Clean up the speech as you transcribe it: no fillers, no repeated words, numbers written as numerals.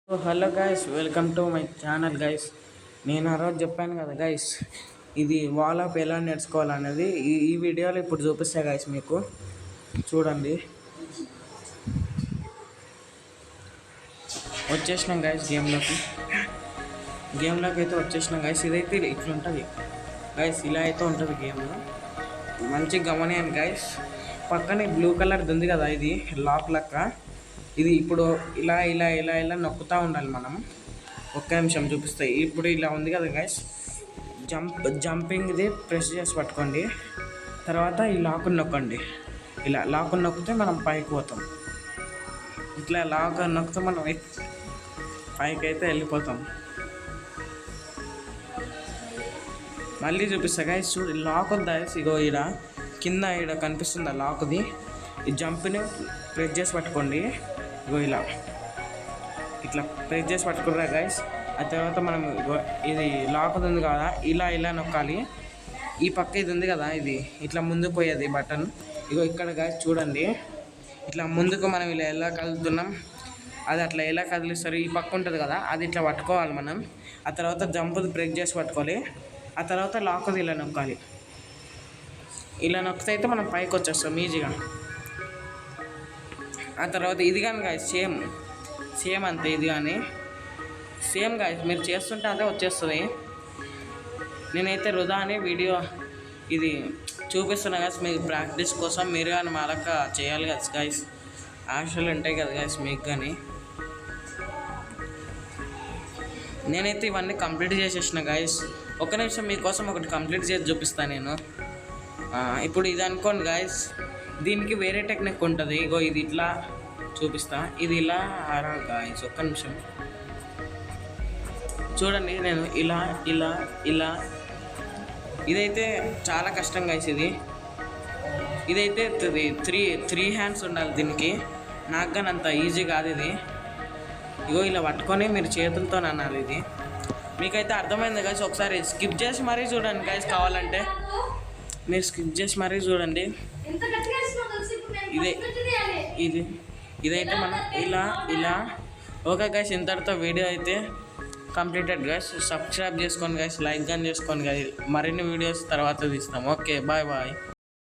Hello guys, welcome to my channel guys. నేను ఆ రోజు చెప్పాను కదా గైస్, ఇది వాల్ ఆఫ్ ఎలా నేర్చుకోవాలనేది ఈ వీడియోలో ఇప్పుడు చూపిస్తా గైస్. మీకు చూడండి, వచ్చేసినాం గైస్ గేమ్లోకి అయితే వచ్చేసినాం గైస్. ఇదైతే ఇట్లుంటుంది గైస్, ఇలా అయితే ఉంటుంది గేమ్లో. మంచిగా గమనియండి గైస్. పక్కనే బ్లూ కలర్ది ఉంది కదా, ఇది లాక్ లెక్క. ఇది ఇప్పుడు ఇలా ఇలా ఇలా ఇలా నొక్కుతూ ఉండాలి మనం. ఒక్క నిమిషం చూపిస్తాయి. ఇప్పుడు ఇలా ఉంది కదా గైస్, జంపింగ్ది ప్రెస్ చేసి పట్టుకోండి. తర్వాత ఈ లాక్ని నొక్కండి. ఇలా లాక్ని నొక్కితే మనం పైకి పోతాం. ఇట్లా లాక్ నొక్కితే మనం పైకి అయితే వెళ్ళిపోతాం. మళ్ళీ చూపిస్తా గైస్. చూడు, లాక్ ఉంది గైస్. ఇగో ఈడ కింద ఈడ కనిపిస్తుంది ఆ లాక్ది. ఈ జంప్ని ప్రెస్ చేసి పట్టుకోండి. ఇగో ఇలా ఇట్లా ప్రెస్ చేసి పట్టుకుర్రా గైస్. ఆ తర్వాత మనం ఇది లాక్ ఉంది కదా, ఇలా ఇలా నొక్కాలి. ఈ పక్క ఇది ఉంది కదా, ఇది ఇట్లా ముందుకు పోయేది బటన్. ఇగో ఇక్కడ గైస్ చూడండి, ఇట్లా ముందుకు మనం ఇలా ఎలా కదులుతున్నాం, అది అట్లా ఎలా కదిలిస్తారు. ఈ పక్క ఉంటుంది కదా, అది ఇట్లా పట్టుకోవాలి మనం. ఆ తర్వాత జంపుది ప్రెస్ చేసి పట్టుకోవాలి. ఆ తర్వాత లాక్ది ఇలా నొక్కాలి. ఇలా నొక్కితే అయితే మనం పైకి వచ్చేస్తాం ఈజీగా. ఆ తర్వాత ఇది కానీ గాయస్ సేమ్ అంతే. ఇది కానీ సేమ్ గాయస్, మీరు చేస్తుంటే అదే వచ్చేస్తుంది. నేనైతే వృధా అని వీడియో ఇది చూపిస్తున్నా గాయస్, మీకు ప్రాక్టీస్ కోసం. మీరు కానీ మా లెక్క చేయాలి కదా గాయస్. ఆశలు ఉంటాయి కదా గాయస్ మీకు కానీ. నేనైతే ఇవన్నీ కంప్లీట్ చేసేసిన గాయస్. ఒక నిమిషం మీకోసం ఒకటి కంప్లీట్ చేసి చూపిస్తాను నేను. ఇప్పుడు ఇది అనుకోండి గాయస్, దీనికి వేరే టెక్నిక్ ఉంటుంది. ఇగో ఇది ఇట్లా చూపిస్తా, ఇది ఇలా ఆడాలి గాయస్. ఒక్క నిమిషం చూడండి. నేను ఇలా ఇలా ఇలా, ఇదైతే చాలా కష్టం గాయస్. ఇదైతే త్రీ హ్యాండ్స్ ఉండాలి దీనికి. నాకు కానీ అంత ఈజీ కాదు ఇది. ఇగో ఇలా పట్టుకొని మీరు చేతులతో అనాలి. ఇది మీకైతే అర్థమైంది గాయస్. ఒకసారి స్కిప్ చేసి మరీ చూడండి గాయస్. కావాలంటే మీరు స్కిప్ చేసి మరీ చూడండి. ఇదైతే మనం ఇలా ఇలా. ఓకే గైస్, ఇంతటితో వీడియో అయితే కంప్లీటెడ్ గైస్. సబ్స్క్రైబ్ చేసుకోండి గైస్, లైక్ కానీ చేసుకోండి గైస్. మరిన్ని వీడియోస్ తర్వాత తీస్తాం. Okay, bye bye.